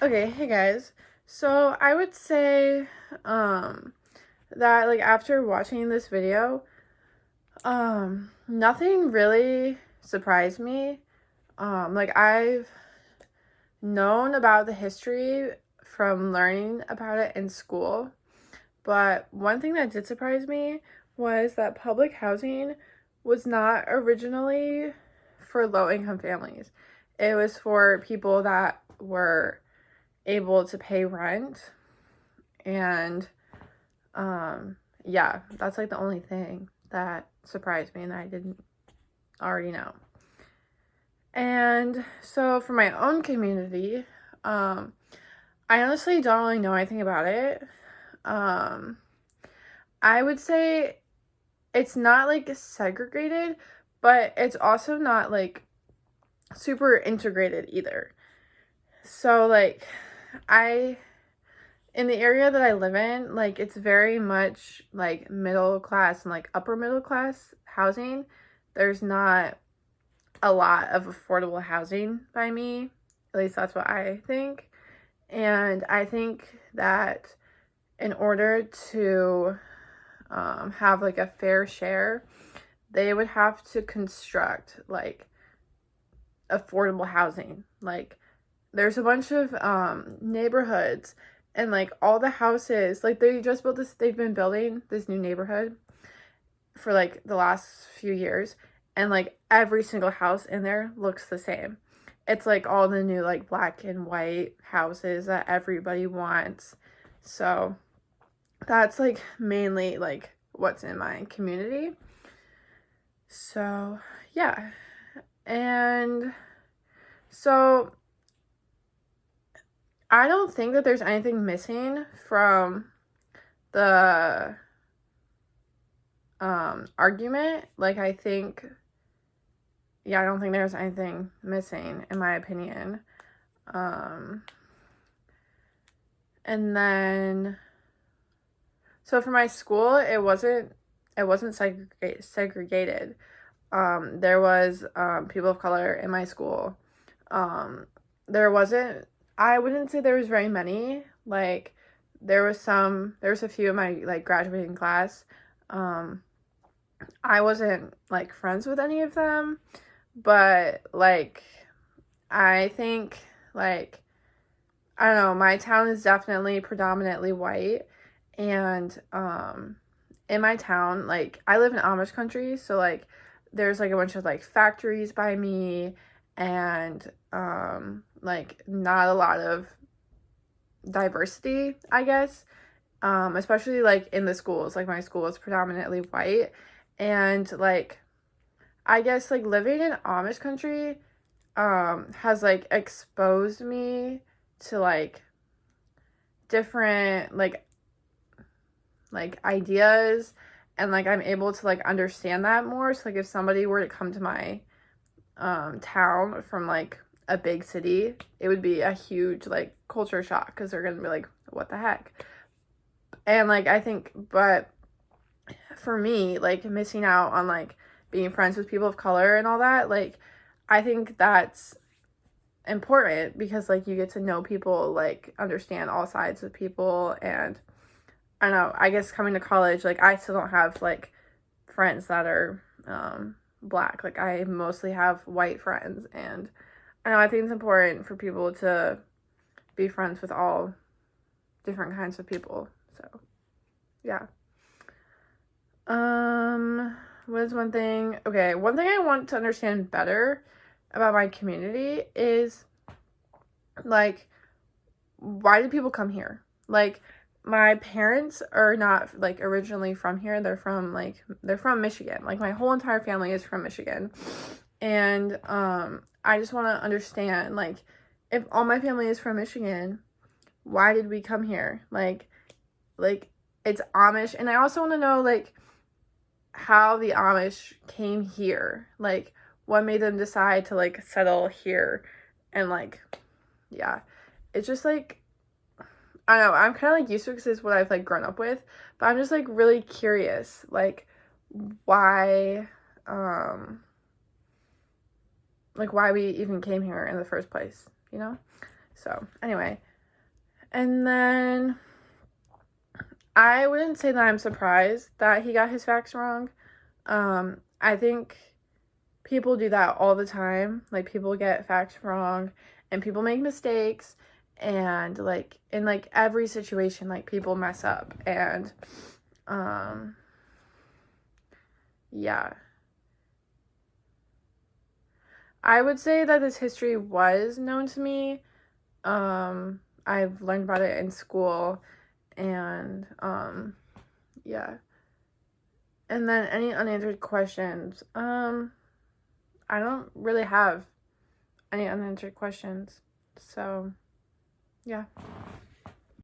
Okay, hey guys. So I would say that like after watching this video, nothing really surprised me. Like I've known about the history from learning about it in school, but one thing that did surprise me was that public housing was not originally for low income families. It was for people that were able to pay rent and yeah, that's like the only thing that surprised me and that I didn't already know. And so for my own community, I honestly don't really know anything about it. um I would say it's not like segregated, but it's also not like super integrated either. So like I in the area that I live in, like it's very much like middle class and like upper middle class housing. There's not a lot of affordable housing by me. At least that's what I think. And I think that in order to have like a fair share, they would have to construct like affordable housing. Like there's a bunch of neighborhoods and like all the houses, like they just built this, they've been building this new neighborhood for like the last few years, and like every single house in there looks the same. It's like all the new like black and white houses that everybody wants. So that's like mainly like what's in my community. So yeah. And so I don't think that there's anything missing from the argument. Like I think, yeah, I don't think there's anything missing in my opinion. Um and then so for my school, it wasn't segregated. There was people of color in my school. Um there wasn't, I wouldn't say there was very many. Like there was a few in my like graduating class. Um I wasn't like friends with any of them, but like I think like I don't know, my town is definitely predominantly white, and in my town, like I live in Amish country, so like there's like a bunch of like factories by me, and like not a lot of diversity, I guess. Especially like in the schools. Like my school is predominantly white, and like I guess like living in Amish country has like exposed me to like different like ideas, and like I'm able to like understand that more. So like if somebody were to come to my town from like a big city, it would be a huge like culture shock because they're gonna be like, what the heck? And like I think, but for me, like missing out on like being friends with people of color and all that, like I think that's important because like you get to know people, like understand all sides of people. And I don't know, I guess coming to college, like I still don't have like friends that are black. Like I mostly have white friends, and I know I think it's important for people to be friends with all different kinds of people. So yeah. What is one thing? Okay, one thing I want to understand better about my community is like why do people come here? Like my parents are not like originally from here. They're from Michigan. Like my whole entire family is from Michigan. And I just want to understand like if all my family is from Michigan, why did we come here? Like it's Amish, and I also want to know like how the Amish came here. Like what made them decide to like settle here, and like yeah. It's just like I don't know, I'm kind of like used to it because it's what I've like grown up with, but I'm just like really curious why um like why we even came here in the first place, you know? So, anyway. And then I wouldn't say that I'm surprised that he got his facts wrong. I think people do that all the time. Like, people get facts wrong and people make mistakes, and like in like every situation, like, people mess up. And yeah, I would say that this history was known to me. I've learned about it in school, and yeah. And then any unanswered questions. I don't really have any unanswered questions. So, yeah.